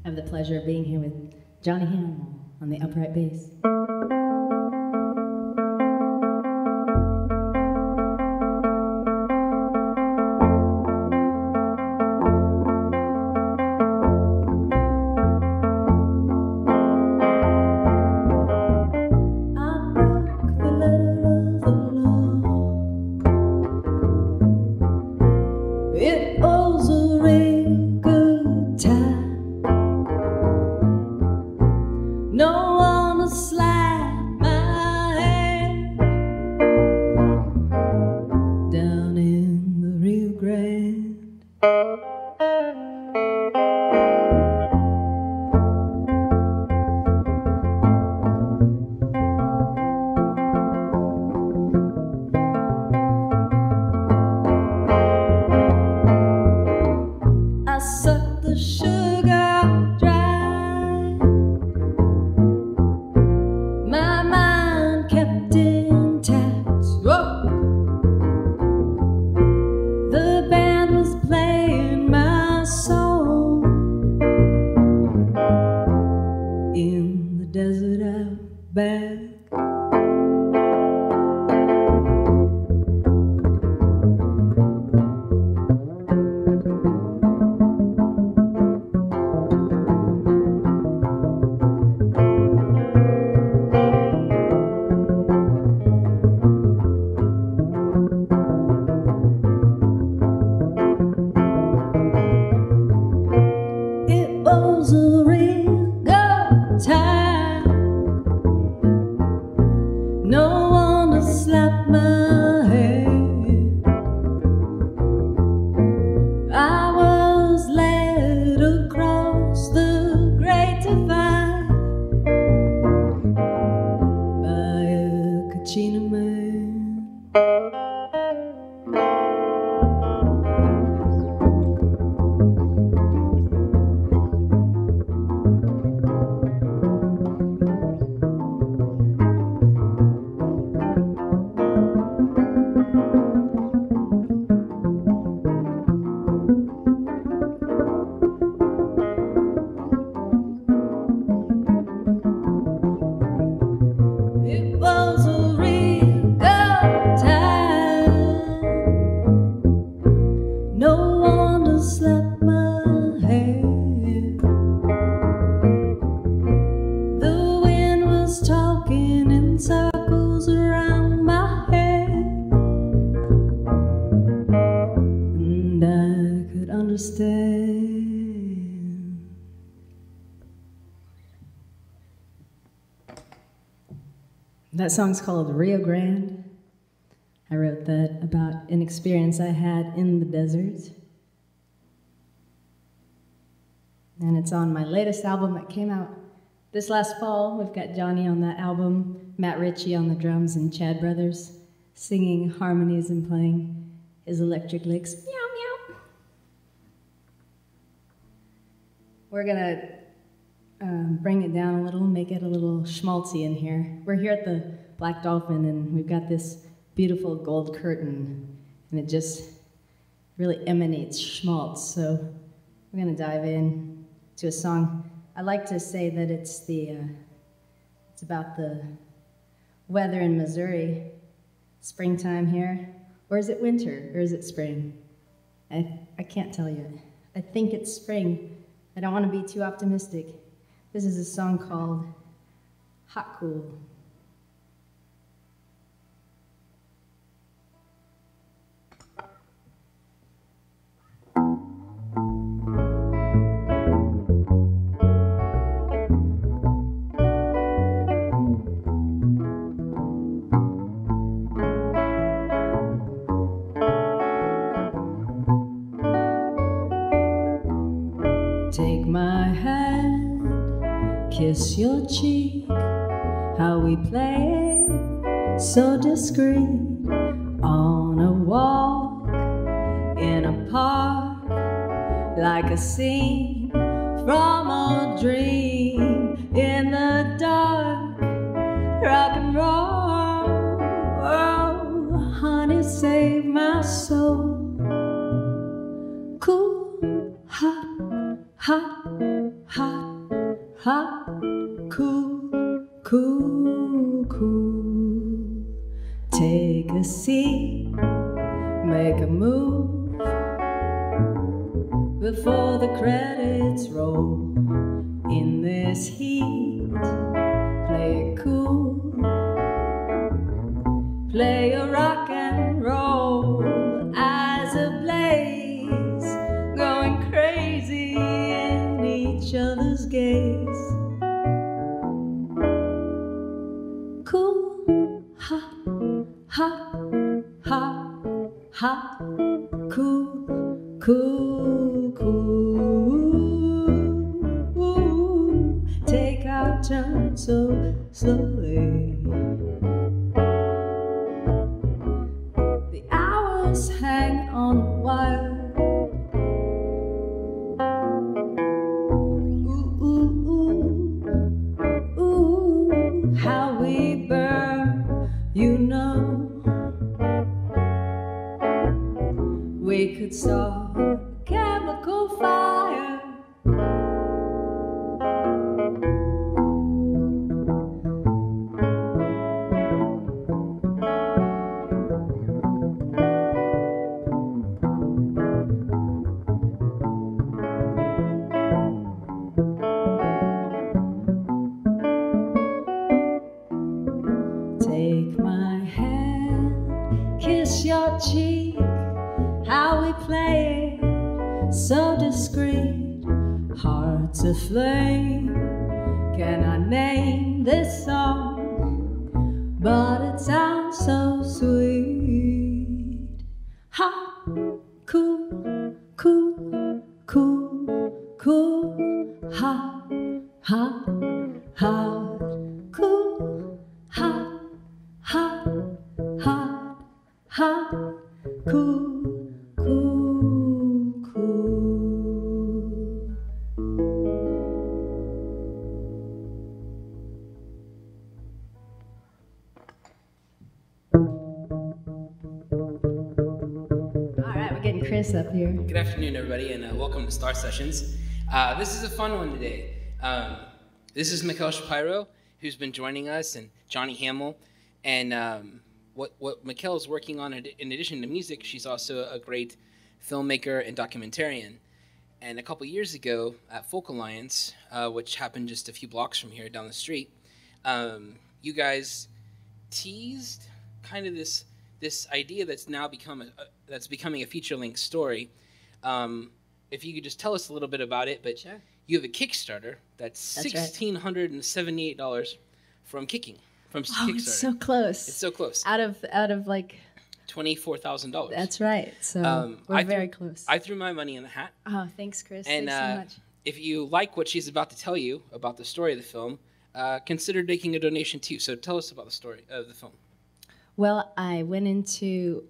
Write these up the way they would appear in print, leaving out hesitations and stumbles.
have the pleasure of being here with Johnny Hamil on the upright bass. That song's called Rio Grande. I wrote that about an experience I had in the desert. And it's on my latest album that came out this last fall. We've got Johnny on that album, Matt Ritchie on the drums, and Chad Brothers singing harmonies and playing his electric licks. Meow, meow. We're gonna bring it down a little, make it a little schmaltzy in here. We're here at the Black Dolphin, and we've got this beautiful gold curtain, and it just really emanates schmaltz. So we're gonna dive in to a song. I like to say that it's about the weather in Missouri. Springtime here, or is it winter, or is it spring? I can't tell you. I think it's spring. I don't want to be too optimistic. This is a song called Hot Cool. Take my hand, kiss your cheek, how we play so discreet on a walk in a park, like a scene from a dream in the dark. Rock and roll, oh, honey, save my soul. Cool, hot, hot, hot, hot, cool, cool, cool. Take a seat, make a move before the credits roll. In this heat, play it cool, play a rock and roll. Eyes ablaze, going crazy in each other's gaze. Cool, hot, hot, hot, hot, cool, cool, cool. Take our turn so slowly. The hours hang on a wire. Ooh, ooh, ooh, ooh, how we burn, you know. We could start a chemical fire. Take my hand, kiss your cheek. How we play it, so discreet, hearts aflame. Can I name this song? But it sounds so sweet. Hot, cool, cool, cool, cool. Hot, hot, hot, cool. Hot, hot, hot, hot, cool. Cool, cool. All right, we're getting Chris up here. Good afternoon, everybody, and welcome to Star Sessions. This is a fun one today. This is Mikal Shapiro, who's been joining us, and Johnny Hamil. And what Mikal is working on, in addition to music, she's also a great filmmaker and documentarian. And a couple years ago at Folk Alliance, which happened just a few blocks from here down the street, you guys teased kind of this idea that's now becoming a feature-length story. If you could just tell us a little bit about it, but Sure. You have a Kickstarter that's $1,678 from Kickstarter. It's so close. It's so close. Out of like $24,000. That's right. So we're very close. I threw my money in the hat. Oh, thanks, Chris. And thanks so much. if you like what she's about to tell you about the story of the film, consider making a donation too. So tell us about the story of the film. Well, I went into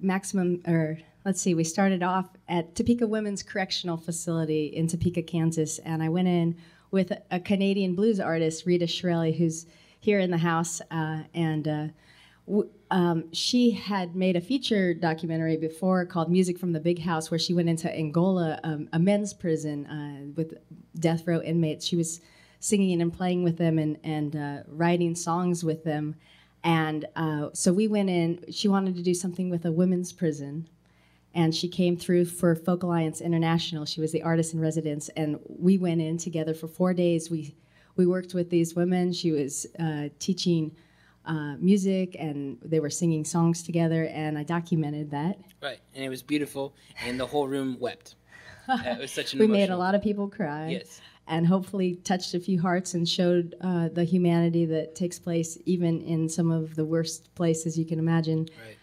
we started off at Topeka Women's Correctional Facility in Topeka, Kansas, and I went in with a Canadian blues artist, Rita Chiarelli, who's here in the house, she had made a feature documentary before called Music from the Big House, where she went into Angola, a men's prison with death row inmates. She was singing and playing with them and writing songs with them. And so we went in. She wanted to do something with a women's prison, and she came through for Folk Alliance International. She was the artist in residence, and we went in together for 4 days. We worked with these women. She was teaching music, and they were singing songs together, and I documented that. Right, and it was beautiful, and the whole room wept. It was such an We made a lot of people cry. Yes. And hopefully touched a few hearts and showed the humanity that takes place even in some of the worst places you can imagine, right.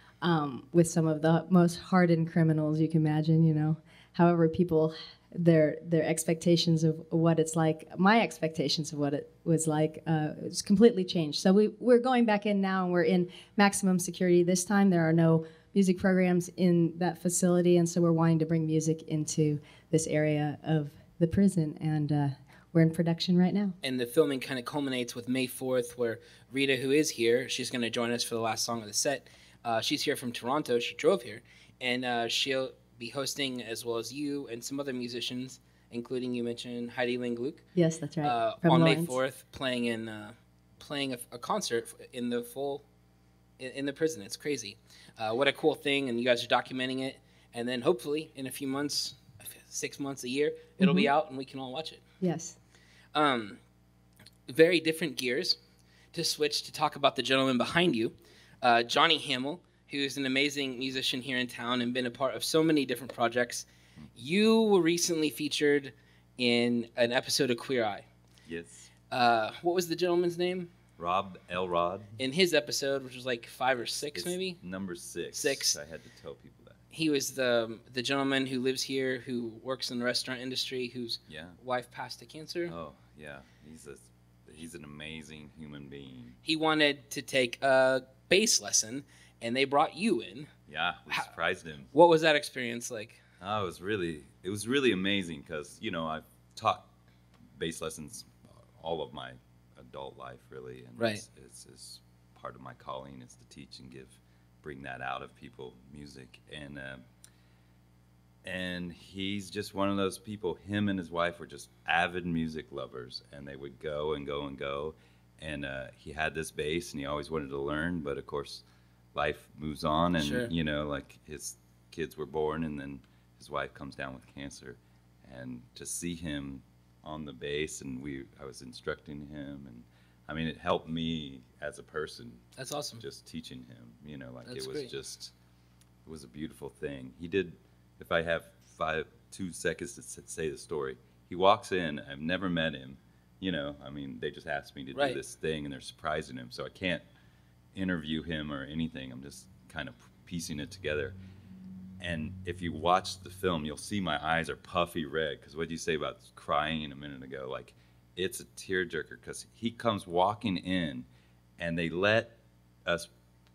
With some of the most hardened criminals you can imagine, you know. However, people, their expectations of what it's like, my expectations of what it was like, it's completely changed. So we're going back in now, and we're in maximum security this time. There are no music programs in that facility, and so we're wanting to bring music into this area of the prison, and we're in production right now. And the filming kind of culminates with May 4th, where Rita, who is here, she's going to join us for the last song of the set. She's here from Toronto. She drove here, and she'll be hosting, as well as you and some other musicians, including you mentioned Heidi Ling-Luke. Yes, that's right. On Lawrence. May 4th, playing a concert in the prison. It's crazy. What a cool thing, and you guys are documenting it. And then hopefully in a few months, 6 months, a year, it'll be out and we can all watch it. Yes. Very different gears to switch to talk about the gentleman behind you, Jonny Hamil, who's an amazing musician here in town and been a part of so many different projects. You were recently featured in an episode of Queer Eye. Yes. What was the gentleman's name? Elrod. In his episode, which was like 5 or 6, it's maybe? Number 6. 6. I had to tell people that. He was the gentleman who lives here, who works in the restaurant industry, whose wife passed to cancer. Oh, yeah. He's an amazing human being. He wanted to take a bass lesson, and they brought you in. Yeah, we surprised him. What was that experience like? Oh, it was really amazing because, I've taught bass lessons all of my adult life, really. And right. It's part of my calling is to teach and bring that out of people, music. And he's just one of those people. Him and his wife were just avid music lovers, and they would go and go and go. And he had this bass, and he always wanted to learn. But of course, life moves on, and sure. Like his kids were born, and then his wife comes down with cancer. And to see him on the bass, and I was instructing him, and I mean, it helped me as a person. That's awesome. Just teaching him, That's it was great. It was a beautiful thing. He did. If I have 2 seconds to say the story, he walks in. I've never met him. I mean, they just asked me to do this thing, and they're surprising him, so I can't interview him or anything. I'm just kind of piecing it together. And if you watch the film, you'll see my eyes are puffy red, because what did you say about crying a minute ago? Like, it's a tearjerker, because he comes walking in, and they let us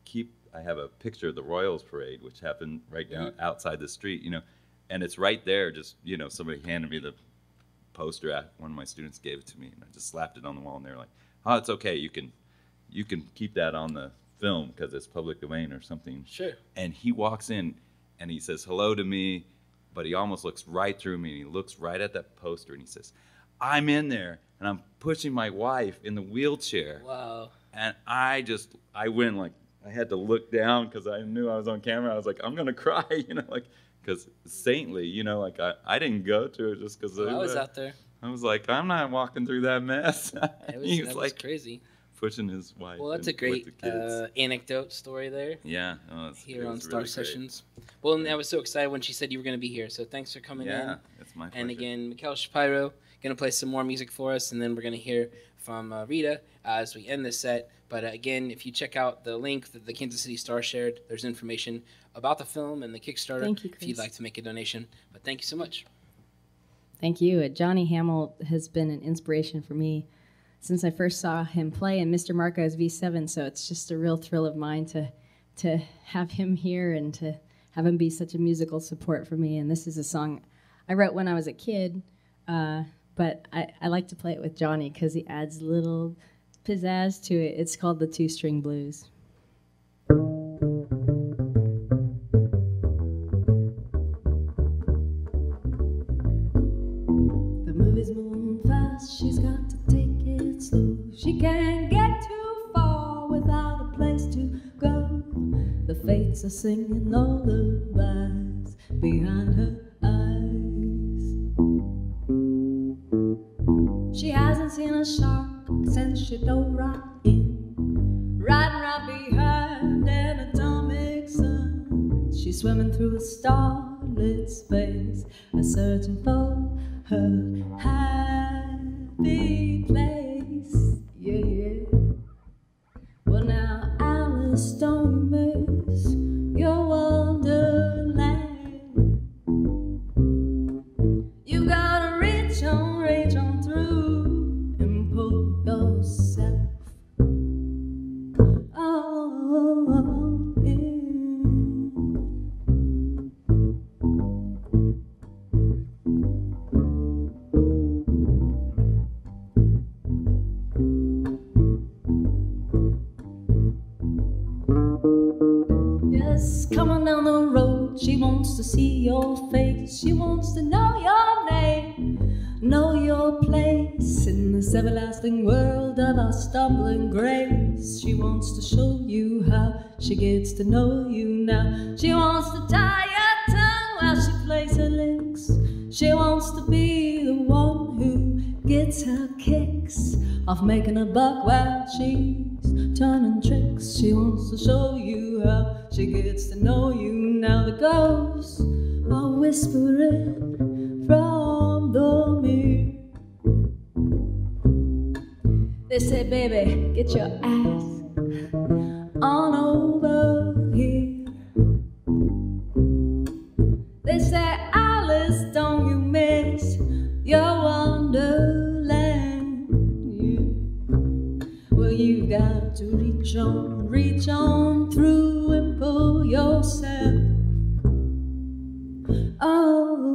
keep. I have a picture of the Royals parade, which happened right down outside the street, and it's right there. Just, somebody handed me the poster. One of my students gave it to me, and I just slapped it on the wall, and they're like, "Oh, it's okay. You can keep that on the film because it's public domain or something." Sure. And he walks in, and he says hello to me, but he almost looks right through me, and he looks right at that poster, and he says, "I'm in there, and I'm pushing my wife in the wheelchair." Wow. And I went like, I had to look down because I knew I was on camera. I was like, I'm going to cry, because saintly, I didn't go to it just because I was out there. I was like, I'm not walking through that mess. He was was crazy. Pushing his wife. Well, that's a great anecdote story there. Yeah. Here on Star Sessions. Well, and I was so excited when she said you were going to be here. So thanks for coming in. Yeah, it's my pleasure. And again, Mikal Shapiro going to play some more music for us, and then we're going to hear from Rita as we end this set. But again, if you check out the link that the Kansas City Star shared, there's information about the film and the Kickstarter. Thank you, Chris. If you'd like to make a donation. But thank you so much. Thank you. Johnny Hamil has been an inspiration for me since I first saw him play in Mr. Marco's V7, so it's just a real thrill of mine to have him here and to have him be such a musical support for me. And this is a song I wrote when I was a kid, but I like to play it with Johnny because he adds a little pizzazz to it. It's called the 2-String Blues. The movie's moving fast, she's got to take it slow. She can't get too far without a place to go. The fates are singing lullabies behind her eyes. She hasn't seen a shark since she dove right in, riding right behind an atomic sun. She's swimming through a starlit space, searching for her happy place. Yeah, yeah. Well now, Alice, don't you miss your wonderland? You gotta reach on through and pull yourself in. Yes, come on down the road. She wants to see your face. She wants to know your name. know your place in this everlasting world of our stumbling grace. She wants to show you how she gets to know you now. She wants to tie your tongue while she plays her licks. She wants to be the one who gets her kicks off making a buck while she's turning tricks. She wants to show you how she gets to know you now. The ghosts are whispering from the mirror. They say, baby, get your ass on over here. They say, Alice, don't you miss your wonderland? Yeah. Well, you've got to reach on through and pull yourself. Oh, yeah.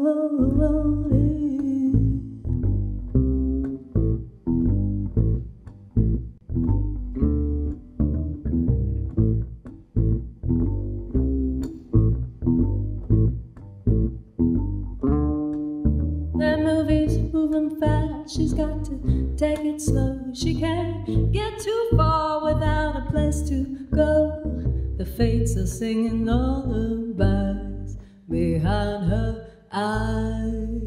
That movie's moving fast, she's got to take it slow. She can't get too far without a place to go. The fates are singing lullabies behind her eyes.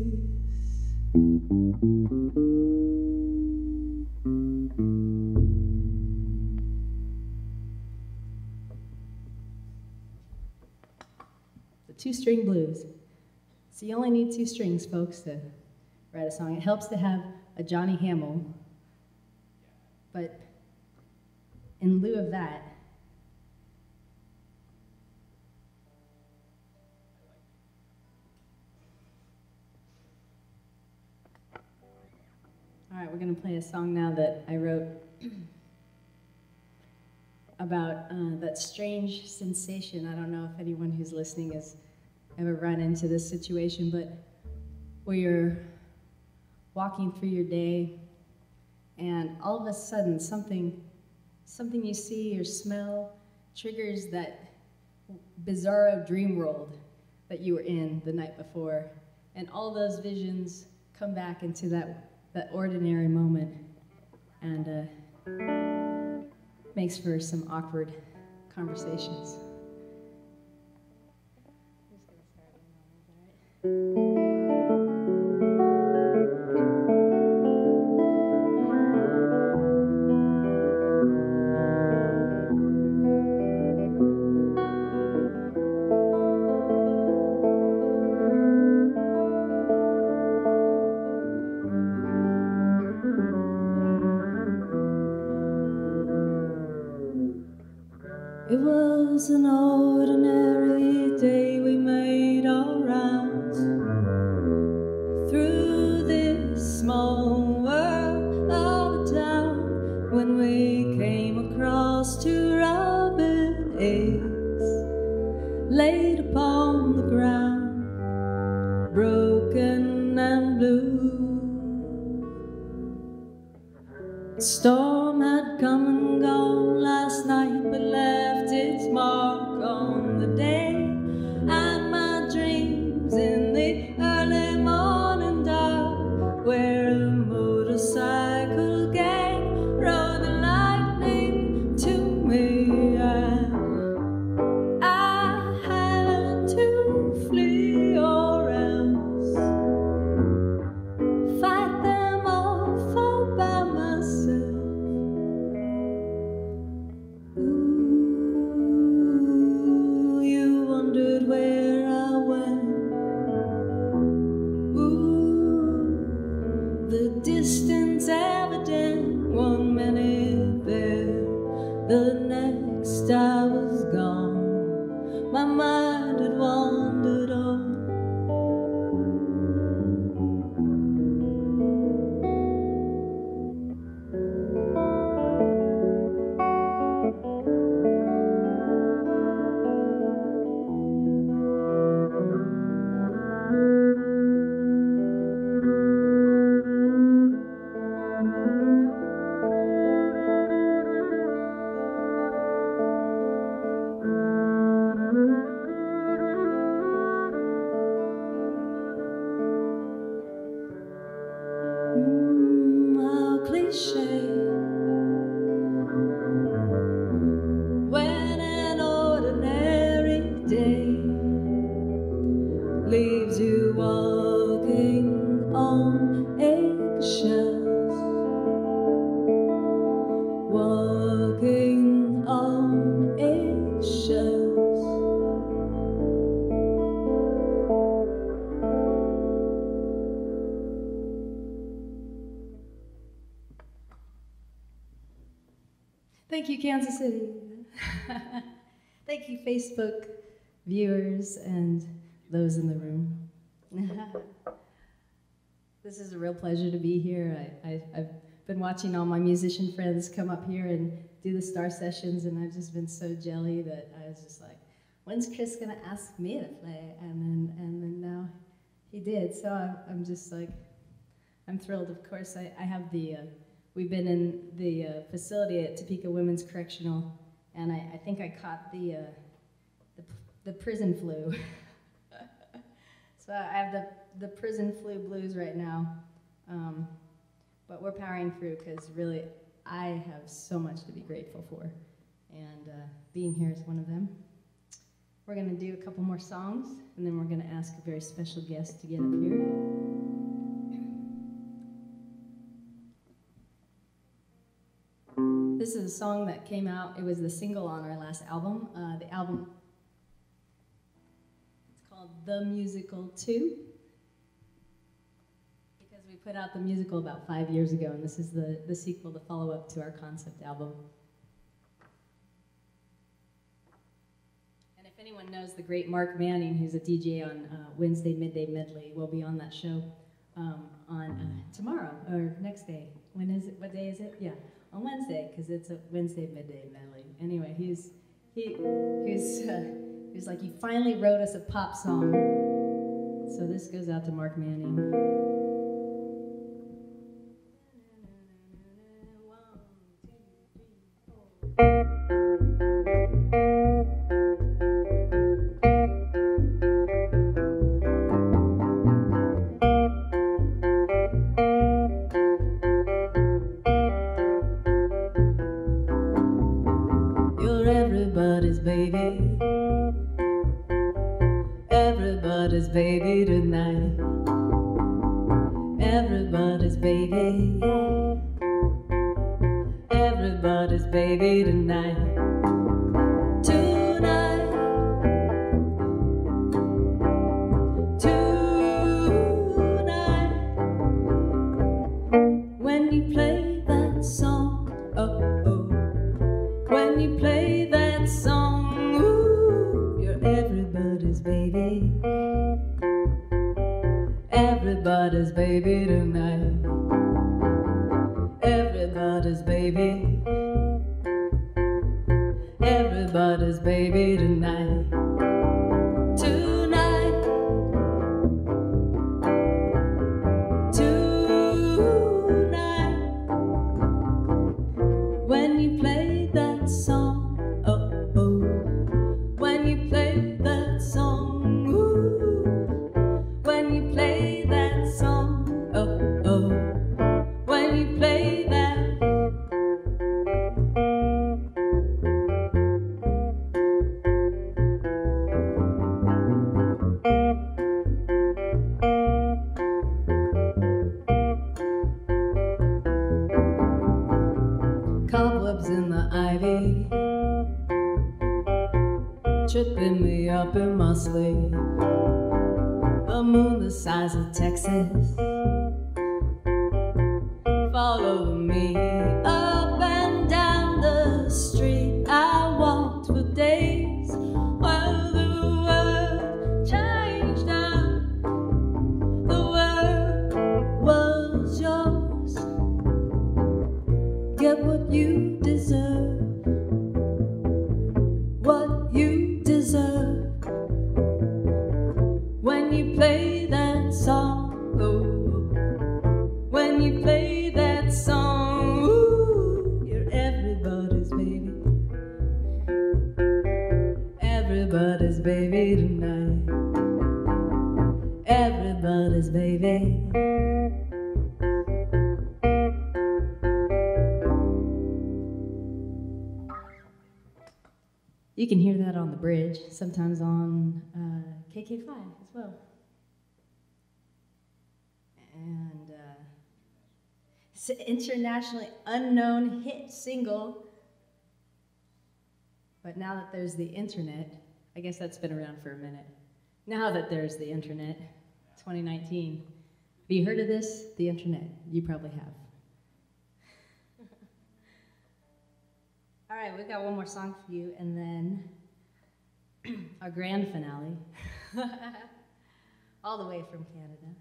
The two-string blues. So you only need two strings, folks, to write a song. It helps to have a Johnny Hamil, but in lieu of that, all right, we're going to play a song now that I wrote about that strange sensation. I don't know if anyone who's listening has ever run into this situation, but where you're walking through your day and all of a sudden something you see or smell triggers that bizarro dream world that you were in the night before, and all those visions come back into that ordinary moment, and makes for some awkward conversations. It was an ordinary day. We made our rounds through this small world of a town when we came across two robin eggs laid upon the ground, broken and blue. The storm had come and gone last night, but left its mark on the day, and my dreams in the early morning dark, where a motorcycle gang rode the lightning to me, and I had to flee or else fight them off all by myself. Where I went, ooh, the distance evident. 1 minute there, the next I was gone. My mind had wandered on. so cliche. When an ordinary day leaves you walking on eggshells, walking on eggshells. Thank you, Kansas City. Thank you, Facebook viewers and those in the room. This is a real pleasure to be here. I've been watching all my musician friends come up here and do the star sessions, and I've just been so jelly that I was just like, when's Chris gonna ask me to play? And then now he did. So I'm just like, I'm thrilled. Of course, I have the. We've been in the facility at Topeka Women's Correctional, and I think I caught the prison flu. So I have the prison flu blues right now, but we're powering through because really I have so much to be grateful for, and being here is one of them. We're going to do a couple more songs, and then we're going to ask a very special guest to get up here. This is a song that came out, it was the single on our last album. The album, it's called The Musical 2, because we put out the musical about 5 years ago, and this is the sequel, the follow-up to our concept album. And if anyone knows the great Mark Manning, who's a DJ on Wednesday Midday Medley, will be on that show on tomorrow, or next day. When is it? What day is it? Yeah. On Wednesday, because it's a Wednesday Midday Medley. Anyway, he's like, you finally wrote us a pop song. So this goes out to Mark Manning. 1, 2, 3, 4. Everybody's baby, everybody's baby tonight. Everybody's baby, everybody's baby tonight. Tonight, tonight. When you play that song, oh oh. When you play that song, ooh, you're everybody's baby. Everybody's baby tonight. Everybody's baby. Everybody's baby tonight. Tonight. Tonight. When you play that song, oh oh. When you play that song, ooh. When you play that song, oh oh. When you play that. Cobwebs in the ivy, tripping me up in my sleep. A moon the size of Texas, follow me up and down the street. I walked for days while the world changed out. The world was yours. Get what you deserve, what you deserve. When you play that song, oh, when you play that song, You can hear that on the bridge, sometimes on KK5 as well. And it's an internationally unknown hit single. But now that there's the internet, I guess that's been around for a minute. Now that there's the internet, 2019. Have you heard of this? The internet. You probably have. All right, we've got one more song for you, and then our grand finale, all the way from Canada.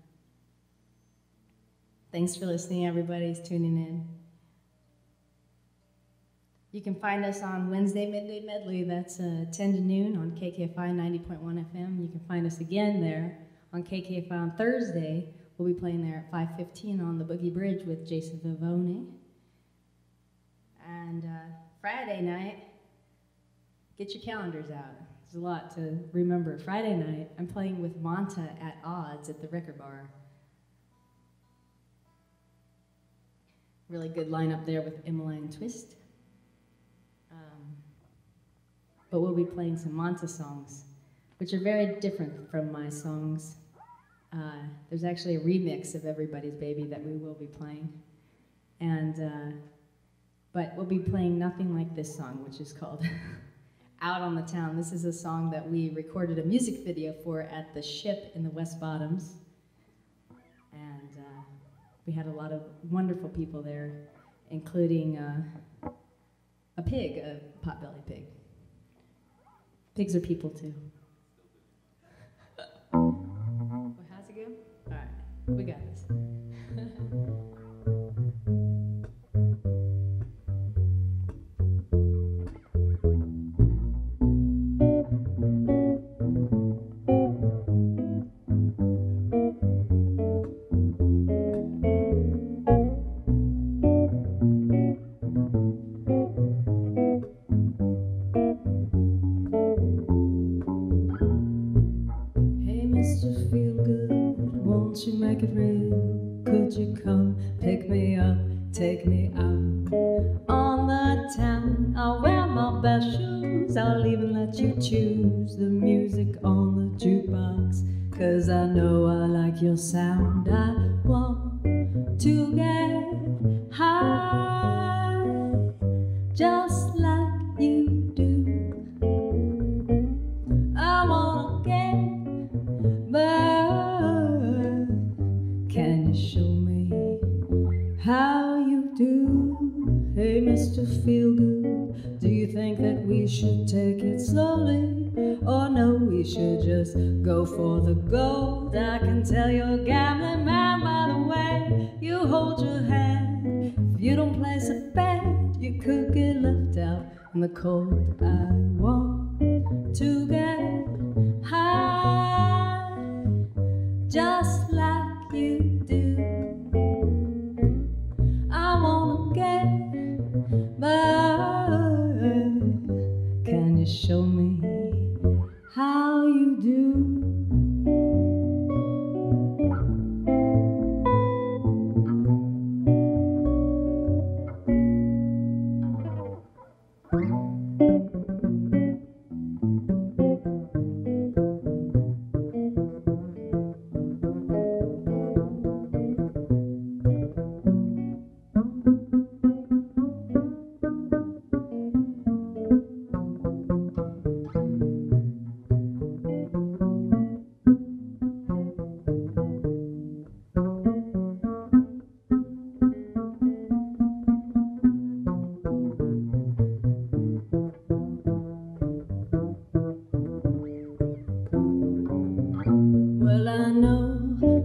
Thanks for listening, everybody who's tuning in. You can find us on Wednesday Midday Medley, that's 10 to noon on KKFI 90.1 FM. You can find us again there on KKFI on Thursday. We'll be playing there at 5:15 on the Boogie Bridge with Jason Vivone. And Friday night, get your calendars out. There's a lot to remember. Friday night, I'm playing with Monta at Odds at the Record Bar. Really good lineup there with Emmeline Twist. But we'll be playing some Monta songs, which are very different from my songs. There's actually a remix of Everybody's Baby that we will be playing. But we'll be playing nothing like this song, which is called Out on the Town. This is a song that we recorded a music video for at the Ship in the West Bottoms. And we had a lot of wonderful people there, including a pig, a potbelly pig. Pigs are people too. Well, how's it go? All right, we got this. Your sound, I want to get high, just like you do. I wanna get by. Can you show me how you do? Hey, Mr. Feelgood, do you think that we should take it slowly? Or no, we should just go for the gold? I can tell you're a gambling man by the way you hold your hand. If you don't place a bet, you could get left out in the cold. I want to get high, just like you do. I wanna get by. Can you show me how you do?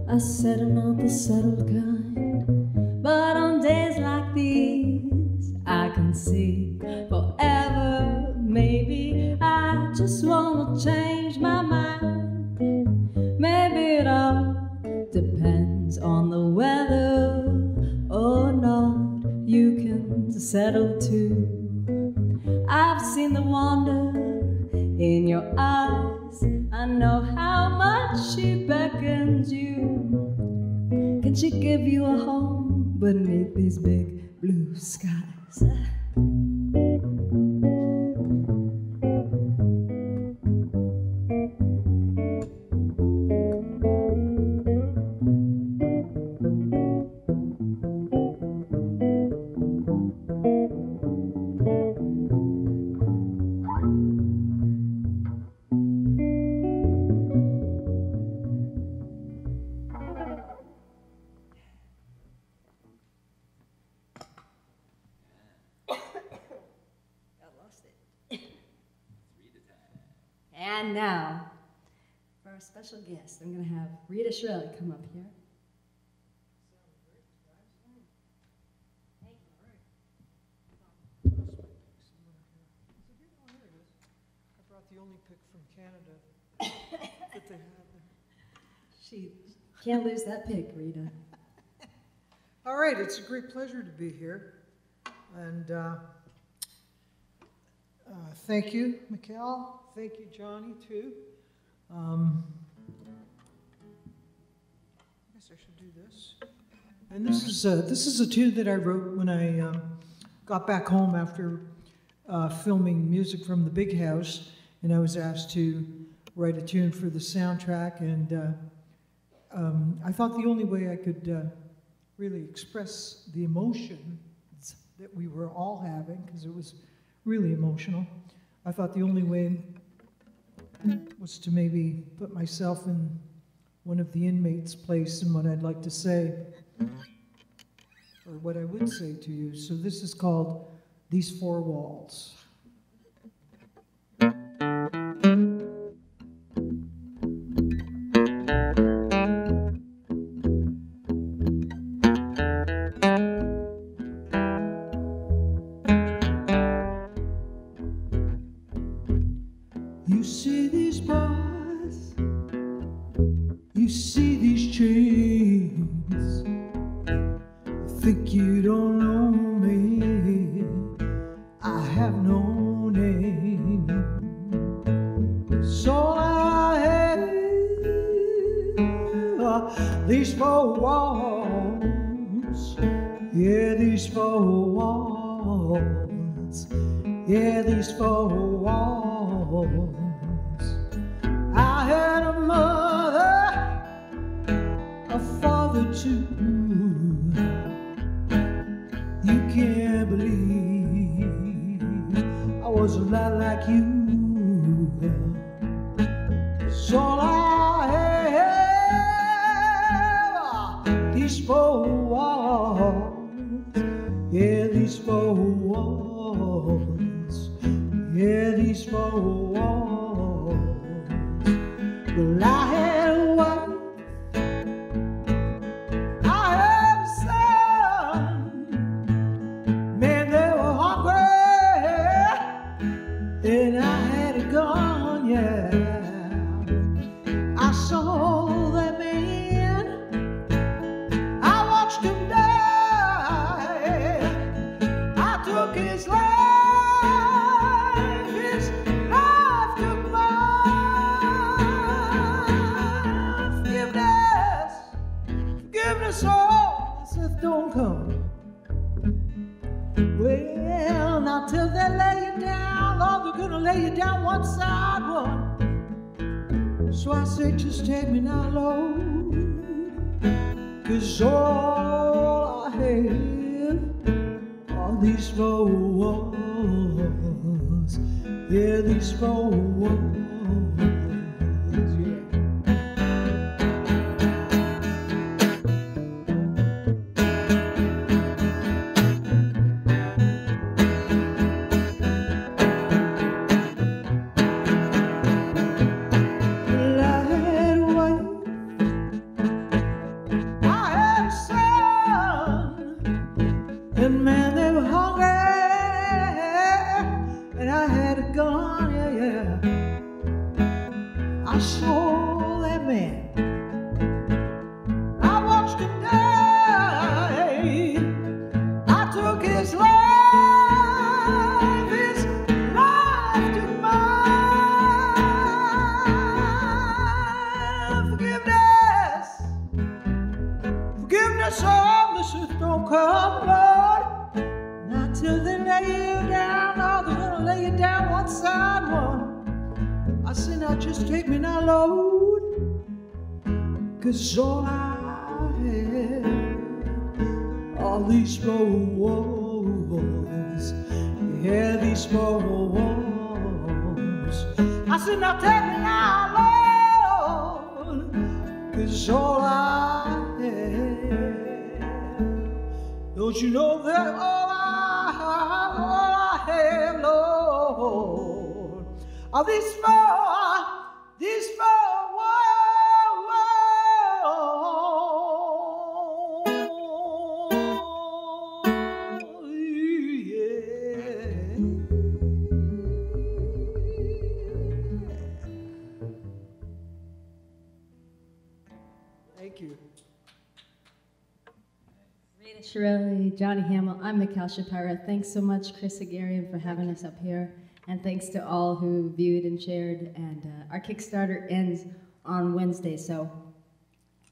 I said I'm not the settled kind, but on days like these I can see forever. Maybe I just wanna change my mind. Maybe it all depends on the weather or not. You can settle too. I've seen the wonder in your eyes. I know how much she beckons you. Can she give you a home beneath these big blue skies? And now, for our special guest, I'm going to have Rita Chiarelli come up here. The only pick from Canada that they have there. She can't lose that pick, Rita. All right, it's a great pleasure to be here. And thank you, Mikal. Thank you, Johnny, too. I guess I should do this. And this is a tune that I wrote when I got back home after filming music from the big house. And I was asked to write a tune for the soundtrack, and I thought the only way I could really express the emotions that we were all having, because it was really emotional, I thought the only way was to maybe put myself in one of the inmates' place and what I'd like to say, or what I would say to you. So this is called These Four Walls. You see these bars, you see these chains, you think you don't know me, I have no name, so I have these four walls, yeah, these four walls, yeah, these four walls. I had a mother, a father too. You can't believe I was a lot like you. So I have these four walls, yeah, these four walls, yeah, these four walls. Well, I had a wife, I had a son, man, they were hungry, and I had a gun, yeah. I saw that man, I watched him die, I took his life. Don't come. Well, now till they lay you down, Lord, they're gonna lay you down one side, one. So I said, just take me now, Lord, 'cause all I have are these four walls, yeah, these four walls, yeah. Cause all I have are these four walls, yeah, these four walls. I said, now take me now, Lord, cause all I have, don't you know that all I have, Lord, are these four Chiarelli, Johnny Hamil. I'm Mikal Shapiro. Thanks so much, Chris Haghirian, for having us up here. And thanks to all who viewed and shared. And our Kickstarter ends on Wednesday, so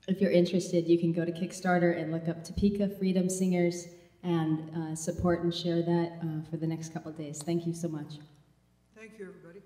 if you're interested, you can go to Kickstarter and look up Topeka Freedom Singers and support and share that for the next couple of days. Thank you so much. Thank you, everybody.